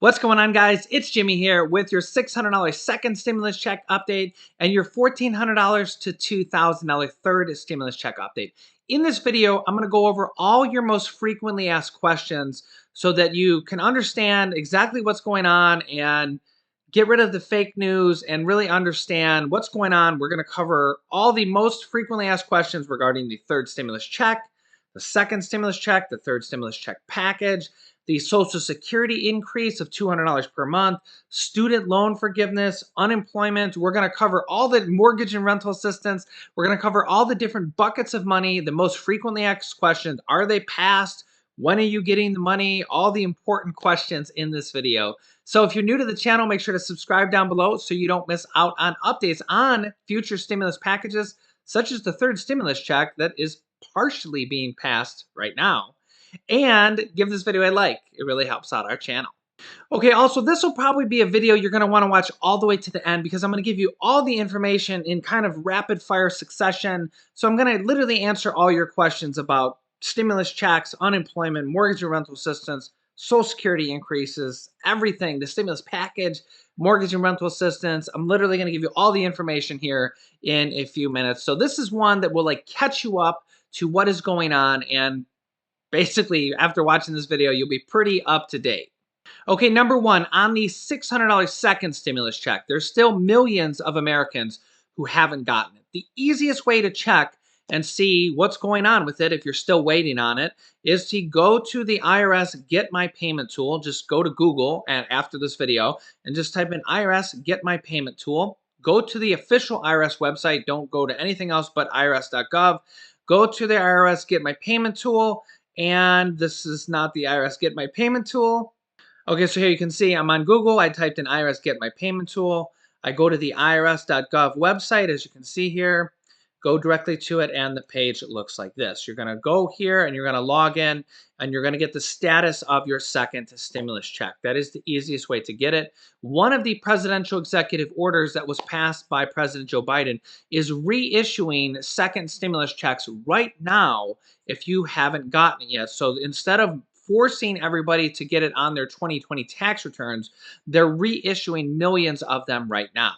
What's going on, guys? It's Jimmy here with your $600 second stimulus check update and your $1,400 to $2,000 third stimulus check update. In this video, I'm going to go over all your most frequently asked questions so that you can understand exactly what's going on and get rid of the fake news and really understand what's going on. We're going to cover all the most frequently asked questions regarding the third stimulus check, the second stimulus check, the third stimulus check package, the Social Security increase of $200 per month, student loan forgiveness, unemployment. We're going to cover all the mortgage and rental assistance. We're going to cover all the different buckets of money, the most frequently asked questions. Are they passed? When are you getting the money? All the important questions in this video. So if you're new to the channel, make sure to subscribe down below so you don't miss out on updates on future stimulus packages, such as the third stimulus check that is partially being passed right now. And give this video a like. It really helps out our channel. Okay, also, this will probably be a video you're going to want to watch all the way to the end because I'm going to give you all the information in kind of rapid fire succession. So I'm going to literally answer all your questions about stimulus checks, unemployment, mortgage and rental assistance, Social Security increases, everything, the stimulus package, mortgage and rental assistance. I'm literally going to give you all the information here in a few minutes. So this is one that will like catch you up to what is going on, and basically, after watching this video, you'll be pretty up to date. Okay, number one, on the $600 second stimulus check, there's still millions of Americans who haven't gotten it. The easiest way to check and see what's going on with it, if you're still waiting on it, is to go to the IRS Get My Payment tool. Just go to Google and after this video and just type in IRS Get My Payment tool. Go to the official IRS website. Don't go to anything else but irs.gov. Go to the IRS Get My Payment tool. And this is not the IRS Get My Payment tool. Okay, so here you can see I'm on Google. I typed in IRS Get My Payment tool. I go to the irs.gov website, as you can see here. Go directly to it, and the page looks like this. You're going to go here, and you're going to log in, and you're going to get the status of your second stimulus check. That is the easiest way to get it. One of the presidential executive orders that was passed by President Joe Biden is reissuing second stimulus checks right now if you haven't gotten it yet. So instead of forcing everybody to get it on their 2020 tax returns, they're reissuing millions of them right now.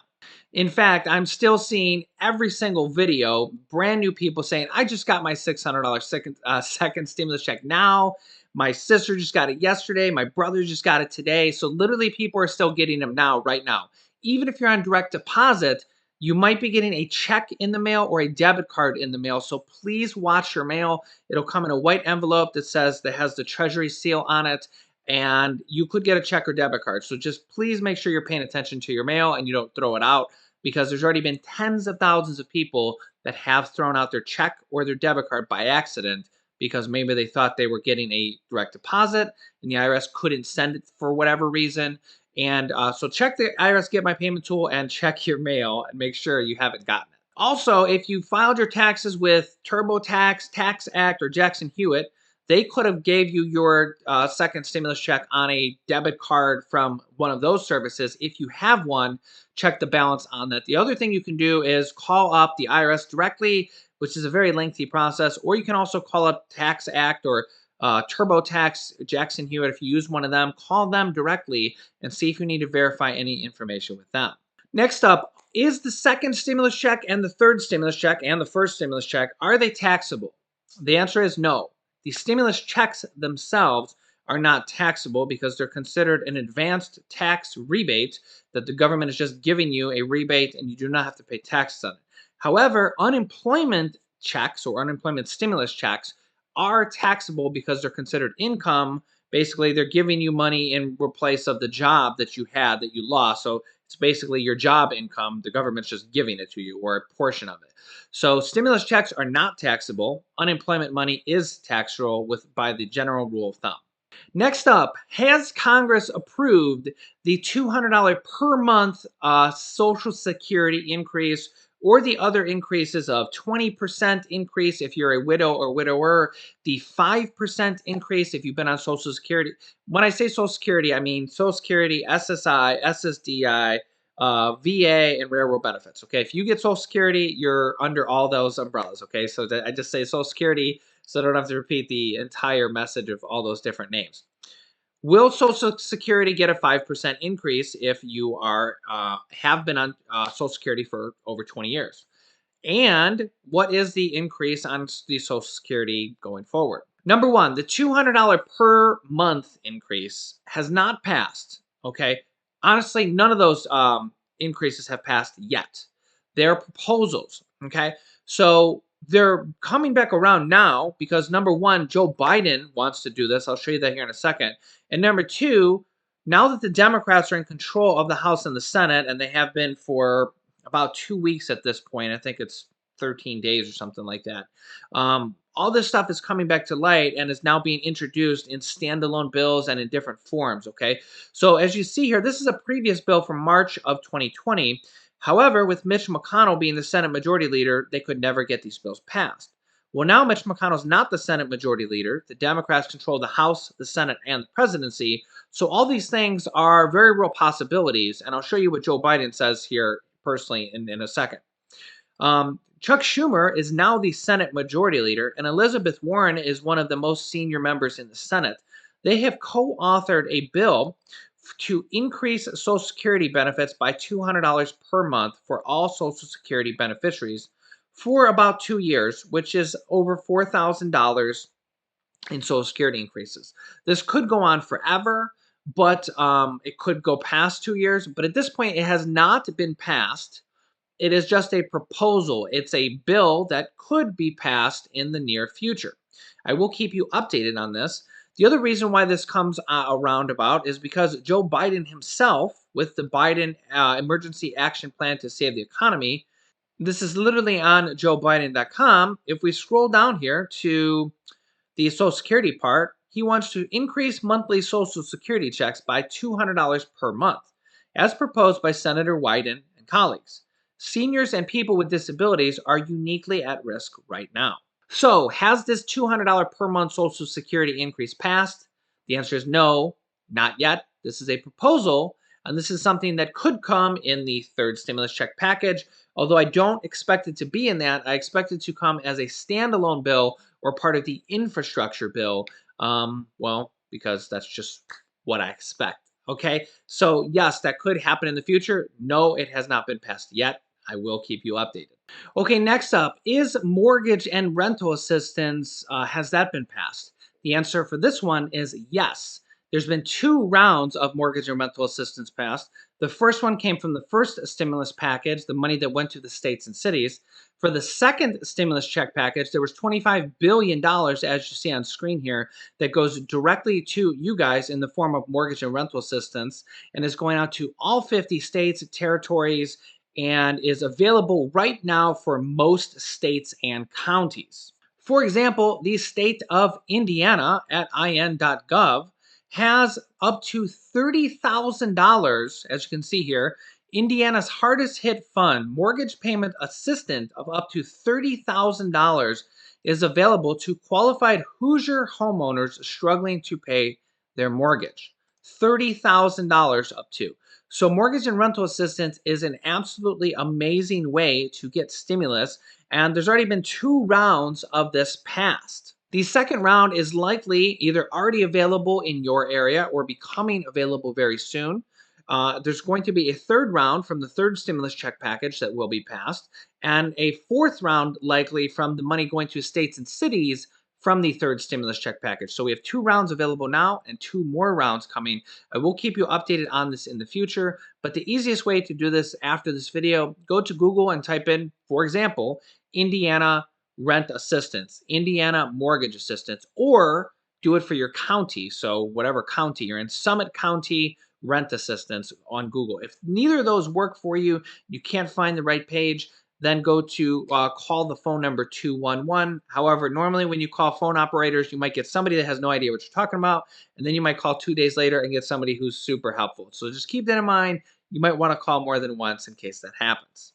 In fact, I'm still seeing every single video, brand new people saying, I just got my $600 second stimulus check now. My sister just got it yesterday. My brother just got it today. So literally people are still getting them now, right now. Even if you're on direct deposit, you might be getting a check in the mail or a debit card in the mail. So please watch your mail. It'll come in a white envelope that has the Treasury seal on it. And you could get a check or debit card. So just please make sure you're paying attention to your mail and you don't throw it out, because there's already been tens of thousands of people that have thrown out their check or their debit card by accident because maybe they thought they were getting a direct deposit and the IRS couldn't send it for whatever reason. And so check the IRS Get My Payment tool and check your mail and make sure you haven't gotten it. Also, if you filed your taxes with TurboTax, Tax Act, or Jackson Hewitt, they could have gave you your second stimulus check on a debit card from one of those services. If you have one, check the balance on that. The other thing you can do is call up the IRS directly, which is a very lengthy process, or you can also call up Tax Act or TurboTax, Jackson Hewitt. If you use one of them, call them directly and see if you need to verify any information with them. Next up, is the second stimulus check and the third stimulus check and the first stimulus check, are they taxable? The answer is no. The stimulus checks themselves are not taxable because they're considered an advanced tax rebate that the government is just giving you a rebate and you do not have to pay taxes on it. However, unemployment checks or unemployment stimulus checks are taxable because they're considered income. Basically, they're giving you money in replace of the job that you had that you lost. So it's basically your job income. The government's just giving it to you, or a portion of it. So stimulus checks are not taxable. Unemployment money is taxable by the general rule of thumb. Next up, has Congress approved the $200 per month Social Security increase, or the other increases of 20% increase if you're a widow or widower, the 5% increase if you've been on Social Security? When I say Social Security, I mean Social Security, SSI, SSDI, VA, and railroad benefits. Okay, if you get Social Security, you're under all those umbrellas. Okay, so I just say Social Security so I don't have to repeat the entire message of all those different names. Will Social Security get a 5% increase if you have been on Social Security for over 20 years? And what is the increase on the Social Security going forward? Number one, the $200 per month increase has not passed. Okay. Honestly, none of those increases have passed yet. They're proposals. Okay. So they're coming back around now because number one, Joe Biden wants to do this. I'll show you that here in a second. And number two, now that the Democrats are in control of the House and the Senate, and they have been for about 2 weeks at this point, I think it's 13 days or something like that. All this stuff is coming back to light and is now being introduced in standalone bills and in different forms. Okay. So, as you see here, this is a previous bill from March of 2020. However, with Mitch McConnell being the Senate Majority Leader, they could never get these bills passed. Well, now Mitch McConnell's not the Senate Majority Leader. The Democrats control the House, the Senate, and the presidency. So, all these things are very real possibilities. And I'll show you what Joe Biden says here personally in a second. Chuck Schumer is now the Senate Majority Leader, and Elizabeth Warren is one of the most senior members in the Senate. They have co authored a bill to increase Social Security benefits by $200 per month for all Social Security beneficiaries for about 2 years, which is over $4,000 in Social Security increases. This could go on forever, but it could go past 2 years. But at this point, it has not been passed. It is just a proposal. It's a bill that could be passed in the near future. I will keep you updated on this. The other reason why this comes around about is because Joe Biden himself, with the Biden Emergency Action Plan to Save the Economy, this is literally on joebiden.com. If we scroll down here to the Social Security part, he wants to increase monthly Social Security checks by $200 per month, as proposed by Senator Wyden and colleagues. Seniors and people with disabilities are uniquely at risk right now. So, has this $200 per month Social Security increase passed? The answer is no, not yet. This is a proposal, and this is something that could come in the third stimulus check package. Although I don't expect it to be in that, I expect it to come as a standalone bill or part of the infrastructure bill. Because that's just what I expect. Okay, so yes, that could happen in the future. No, it has not been passed yet. I will keep you updated. Okay, next up is mortgage and rental assistance. Has that been passed? The answer for this one is yes. There's been 2 rounds of mortgage and rental assistance passed. The first one came from the first stimulus package, the money that went to the states and cities. For the second stimulus check package, there was $25 billion, as you see on screen here, that goes directly to you guys in the form of mortgage and rental assistance and is going out to all 50 states, territories, and is available right now for most states and counties. For example, the state of Indiana at in.gov has up to $30,000, as you can see here. Indiana's hardest hit fund, mortgage payment assistant of up to $30,000 is available to qualified Hoosier homeowners struggling to pay their mortgage. $30,000 up to. So, mortgage and rental assistance is an absolutely amazing way to get stimulus, and there's already been 2 rounds of this passed. The second round is likely either already available in your area or becoming available very soon. There's going to be a third round from the third stimulus check package that will be passed, and a fourth round likely from the money going to states and cities from the third stimulus check package. So we have 2 rounds available now and 2 more rounds coming. I will keep you updated on this in the future, but the easiest way to do this after this video, go to Google and type in, for example, Indiana rent assistance, Indiana mortgage assistance, or do it for your county. So whatever county you're in, Summit County rent assistance on Google. If neither of those work for you, you can't find the right page, then go to call the phone number 211. However, normally when you call phone operators, you might get somebody that has no idea what you're talking about, and then you might call 2 days later and get somebody who's super helpful. So just keep that in mind. You might want to call more than once in case that happens.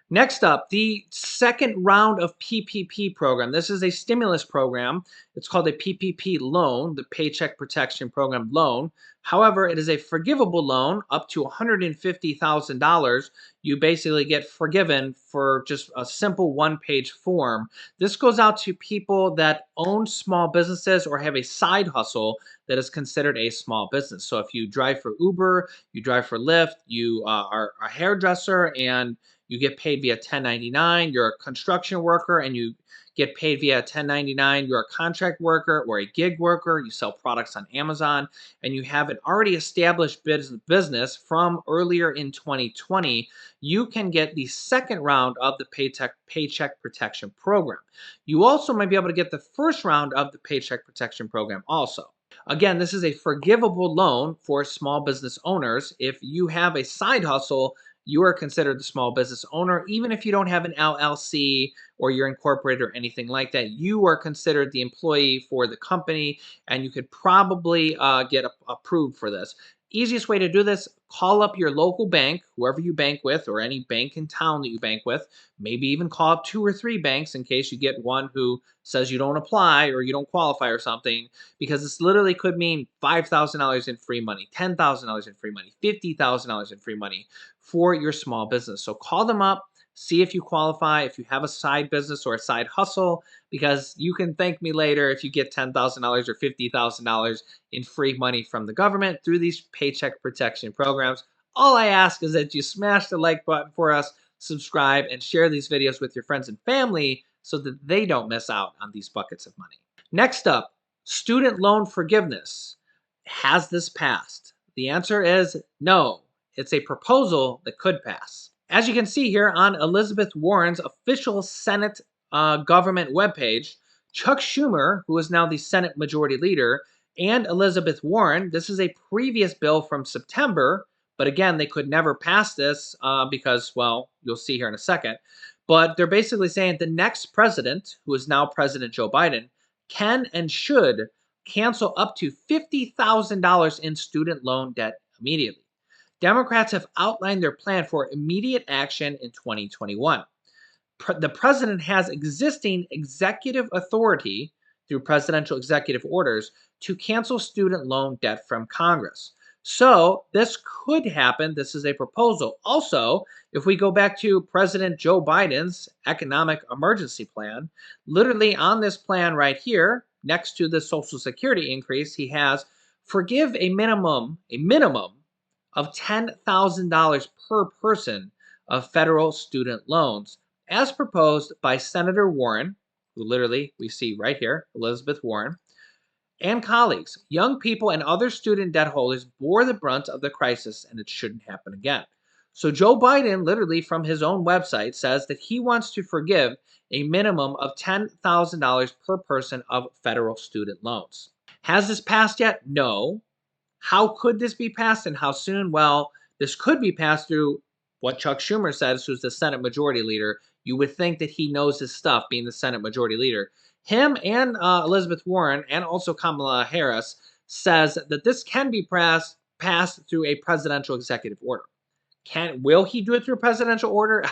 Next up, the second round of PPP program. This is a stimulus program. It's called a PPP loan, the Paycheck Protection Program loan. However, it is a forgivable loan up to $150,000. You basically get forgiven for just a simple one-page form. This goes out to people that own small businesses or have a side hustle that is considered a small business. So if you drive for Uber, you drive for Lyft, you are a hairdresser and you get paid via 1099, you're a construction worker and you get paid via 1099, you're a contract worker or a gig worker, you sell products on Amazon, and you have an already established business from earlier in 2020, you can get the second round of the Paycheck Protection Program. You also might be able to get the first round of the Paycheck Protection Program also. Again, this is a forgivable loan for small business owners. If you have a side hustle, you are considered the small business owner. Even if you don't have an LLC or you're incorporated or anything like that, you are considered the employee for the company and you could probably get approved for this. Easiest way to do this, call up your local bank, whoever you bank with, or any bank in town that you bank with. Maybe even call up 2 or 3 banks in case you get one who says you don't apply or you don't qualify or something, because this literally could mean $5,000 in free money, $10,000 in free money, $50,000 in free money for your small business. So call them up, see if you qualify, if you have a side business or a side hustle, because you can thank me later if you get $10,000 or $50,000 in free money from the government through these paycheck protection programs. All I ask is that you smash the like button for us, subscribe, and share these videos with your friends and family so that they don't miss out on these buckets of money. Next up, student loan forgiveness. Has this passed? The answer is no. It's a proposal that could pass. As you can see here on Elizabeth Warren's official Senate government webpage, Chuck Schumer, who is now the Senate Majority Leader, and Elizabeth Warren, this is a previous bill from September, but again, they could never pass this because, well, you'll see here in a second. But they're basically saying the next president, who is now President Joe Biden, can and should cancel up to $50,000 in student loan debt immediately. Democrats have outlined their plan for immediate action in 2021. The president has existing executive authority through presidential executive orders to cancel student loan debt from Congress. So this could happen. This is a proposal. Also, if we go back to President Joe Biden's economic emergency plan, literally on this plan right here, next to the Social Security increase, he has forgive a minimum of $10,000 per person of federal student loans, as proposed by Senator Warren, who literally we see right here, Elizabeth Warren, and colleagues. Young people and other student debt holders bore the brunt of the crisis, and it shouldn't happen again. So Joe Biden, literally from his own website, says that he wants to forgive a minimum of $10,000 per person of federal student loans. Has this passed yet? No. How could this be passed and how soon? Well, this could be passed through what Chuck Schumer says, who's the Senate Majority Leader. You would think that he knows his stuff, being the Senate Majority Leader. Him and Elizabeth Warren and also Kamala Harris says that this can be passed through a presidential executive order. Will he do it through a presidential order?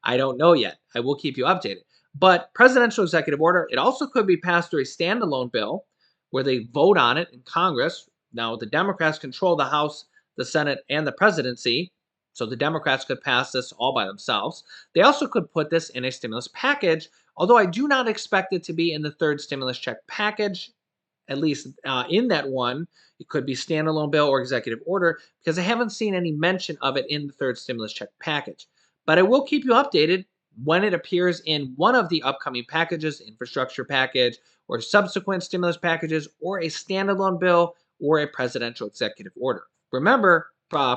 I don't know yet. I will keep you updated. But presidential executive order, it also could be passed through a standalone bill where they vote on it in Congress. Now, the Democrats control the House, the Senate, and the presidency, so the Democrats could pass this all by themselves. They also could put this in a stimulus package, although I do not expect it to be in the third stimulus check package, at least in that one. It could be standalone bill or executive order because I haven't seen any mention of it in the third stimulus check package. But I will keep you updated when it appears in one of the upcoming packages, infrastructure package, or subsequent stimulus packages, or a standalone bill, or a presidential executive order. Remember,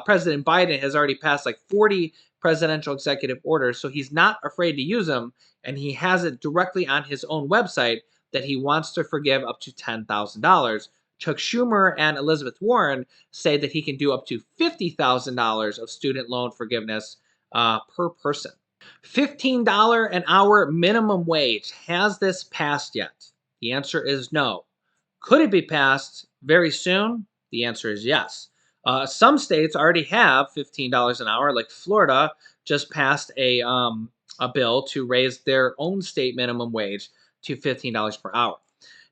President Biden has already passed like 40 presidential executive orders, so he's not afraid to use them, and he has it directly on his own website that he wants to forgive up to $10,000. Chuck Schumer and Elizabeth Warren say that he can do up to $50,000 of student loan forgiveness per person. $15 an hour minimum wage. Has this passed yet? The answer is no. Could it be passed very soon? The answer is yes. Some states already have $15 an hour, like Florida just passed a bill to raise their own state minimum wage to $15 per hour.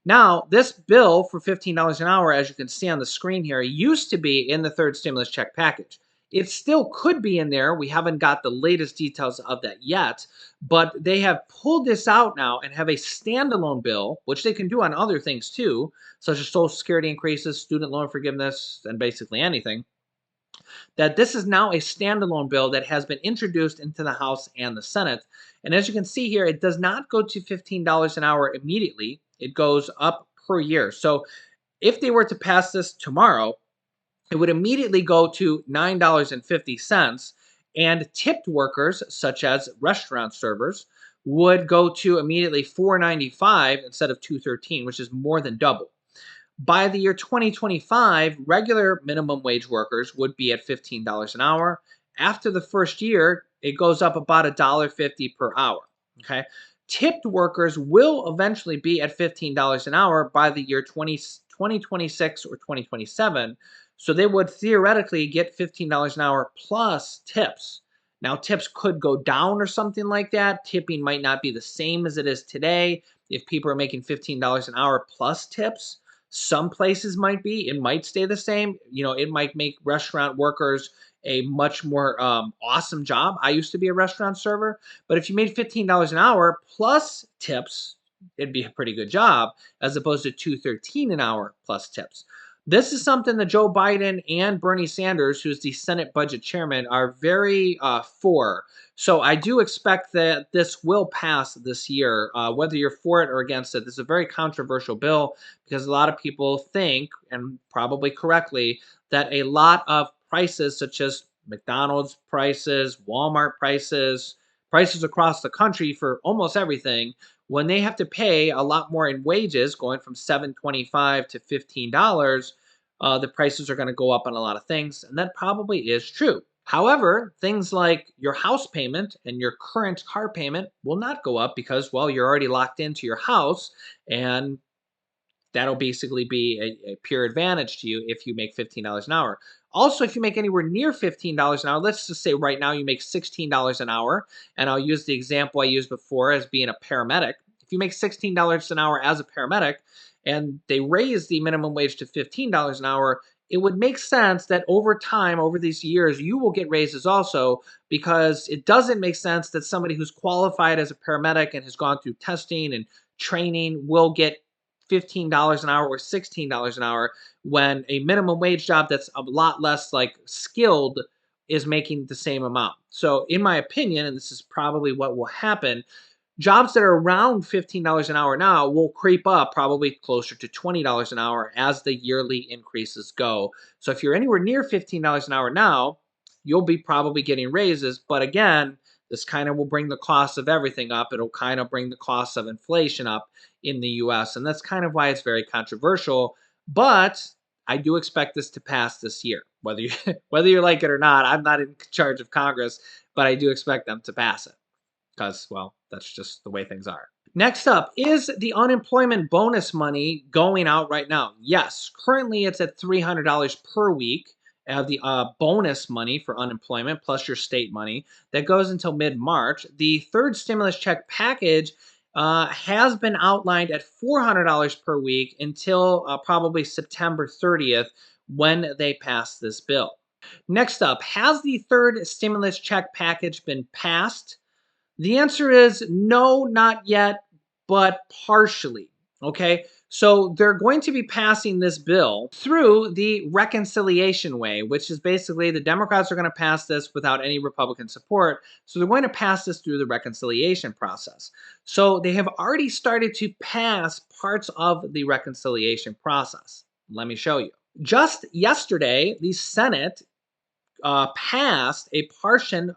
Now, this bill for $15 an hour, as you can see on the screen here, used to be in the third stimulus check package. It still could be in there. We haven't got the latest details of that yet, but they have pulled this out now and have a standalone bill, which they can do on other things too, such as Social Security increases, student loan forgiveness, and basically anything. That this is now a standalone bill that has been introduced into the House and the Senate. And as you can see here, it does not go to $15 an hour immediately. It goes up per year. So if they were to pass this tomorrow, it would immediately go to $9.50. And tipped workers, such as restaurant servers, would go to immediately $4.95 instead of $2.13, which is more than double. By the year 2025, regular minimum wage workers would be at $15 an hour. After the first year, it goes up about $1.50 per hour. Okay. Tipped workers will eventually be at $15 an hour by the year 2026 or 2027. So they would theoretically get $15 an hour plus tips. Now, tips could go down or something like that. Tipping might not be the same as it is today if people are making $15 an hour plus tips. Some places might be, it might stay the same. You know, it might make restaurant workers a much more awesome job. I used to be a restaurant server, but if you made $15 an hour plus tips, it'd be a pretty good job as opposed to $2.13 an hour plus tips. This is something that Joe Biden and Bernie Sanders, who's the Senate budget chairman, are very for. So I do expect that this will pass this year, whether you're for it or against it. This is a very controversial bill because a lot of people think, and probably correctly, that a lot of prices, such as McDonald's prices, Walmart prices, prices across the country for almost everything, when they have to pay a lot more in wages, going from $7.25 to $15, the prices are going to go up on a lot of things, and that probably is true. However, things like your house payment and your current car payment will not go up because, well, you're already locked into your house, and that'll basically be a pure advantage to you if you make $15 an hour. Also, if you make anywhere near $15 an hour, let's just say right now you make $16 an hour, and I'll use the example I used before as being a paramedic. If you make $16 an hour as a paramedic and they raise the minimum wage to $15 an hour, it would make sense that over time, over these years, you will get raises also, because it doesn't make sense that somebody who's qualified as a paramedic and has gone through testing and training will get $15 an hour or $16 an hour when a minimum wage job that's a lot less like skilled is making the same amount. So in my opinion, and this is probably what will happen, jobs that are around $15 an hour now will creep up probably closer to $20 an hour as the yearly increases go. So if you're anywhere near $15 an hour now, you'll be probably getting raises. But again, this kind of will bring the cost of everything up. It'll kind of bring the cost of inflation up in the US. And that's kind of why it's very controversial. But I do expect this to pass this year. Whether you whether you like it or not, I'm not in charge of Congress, but I do expect them to pass it because, well, that's just the way things are. Next up, is the unemployment bonus money going out right now? Yes, currently it's at $300 per week of the bonus money for unemployment plus your state money that goes until mid-March. The third stimulus check package has been outlined at $400 per week until probably September 30th when they pass this bill. Next up, has the third stimulus check package been passed? The answer is no, not yet, but partially. Okay. So they're going to be passing this bill through the reconciliation way, which is basically the Democrats are going to pass this without any Republican support. So they're going to pass this through the reconciliation process. So they have already started to pass parts of the reconciliation process. Let me show you. Just yesterday, the Senate passed a portion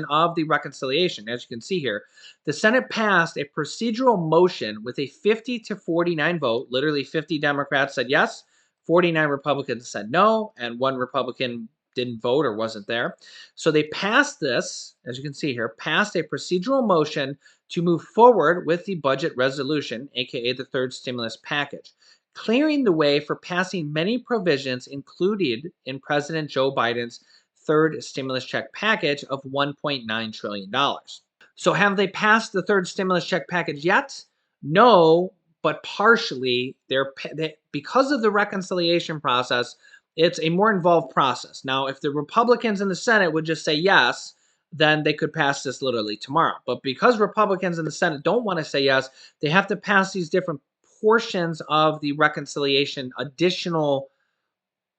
of the reconciliation. As you can see here, the Senate passed a procedural motion with a 50-49 vote. Literally 50 Democrats said yes, 49 Republicans said no, and one Republican didn't vote or wasn't there. So they passed this, as you can see here, passed a procedural motion to move forward with the budget resolution, aka the third stimulus package, clearing the way for passing many provisions included in President Joe Biden's third stimulus check package of $1.9 trillion. So have they passed the third stimulus check package yet? No, but partially because of the reconciliation process, it's a more involved process. Now, if the Republicans in the Senate would just say yes, then they could pass this literally tomorrow. But because Republicans in the Senate don't want to say yes, they have to pass these different portions of the reconciliation, additional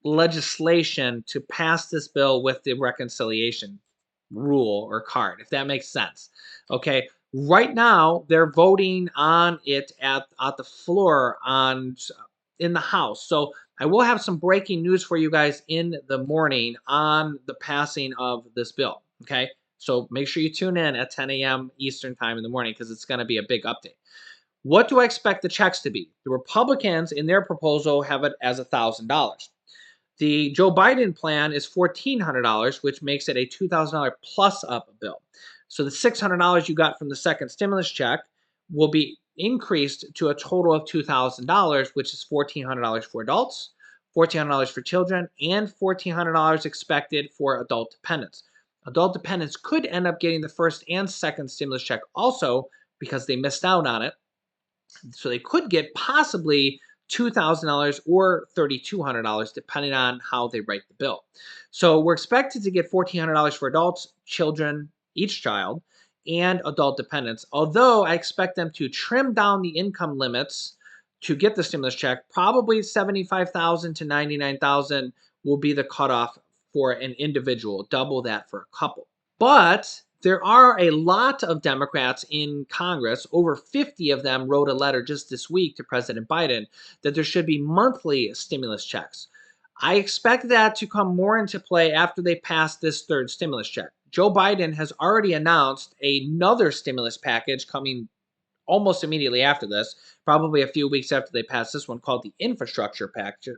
legislation to pass this bill with the reconciliation rule or card, if that makes sense. Okay. Right now, they're voting on it at the floor in the House. So I will have some breaking news for you guys in the morning on the passing of this bill. Okay. So make sure you tune in at 10 a.m. Eastern time in the morning because it's going to be a big update. What do I expect the checks to be? The Republicans in their proposal have it as $1,000. The Joe Biden plan is $1,400, which makes it a $2,000 plus up bill. So the $600 you got from the second stimulus check will be increased to a total of $2,000, which is $1,400 for adults, $1,400 for children, and $1,400 expected for adult dependents. Adult dependents could end up getting the first and second stimulus check also because they missed out on it. So they could get possibly $2,000 or $3,200 depending on how they write the bill. So we're expected to get $1,400 for adults, children, each child, and adult dependents. Although I expect them to trim down the income limits to get the stimulus check, probably 75,000 to 99,000 will be the cutoff for an individual, double that for a couple. But there are a lot of Democrats in Congress, over 50 of them wrote a letter just this week to President Biden that there should be monthly stimulus checks. I expect that to come more into play after they pass this third stimulus check. Joe Biden has already announced another stimulus package coming almost immediately after this, probably a few weeks after they pass this one, called the infrastructure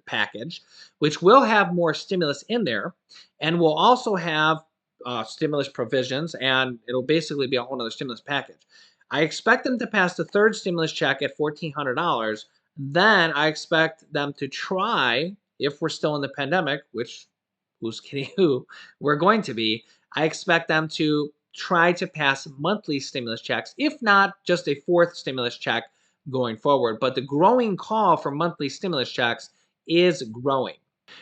package, which will have more stimulus in there and will also have stimulus provisions, and it'll basically be a whole other stimulus package. I expect them to pass the third stimulus check at $1,400. Then I expect them to try, if we're still in the pandemic, which who's kidding who, we're going to be, I expect them to try to pass monthly stimulus checks, if not just a fourth stimulus check going forward. But the growing call for monthly stimulus checks is growing.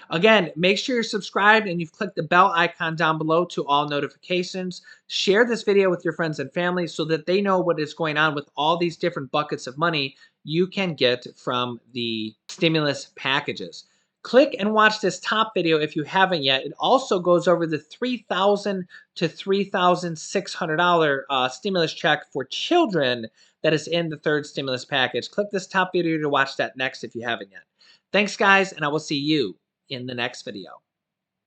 Again, make sure you're subscribed and you've clicked the bell icon down below to all notifications. Share this video with your friends and family so that they know what is going on with all these different buckets of money you can get from the stimulus packages. Click and watch this top video if you haven't yet. It also goes over the $3,000 to $3,600 stimulus check for children that is in the third stimulus package. Click this top video to watch that next if you haven't yet. Thanks, guys, and I will see you in the next video.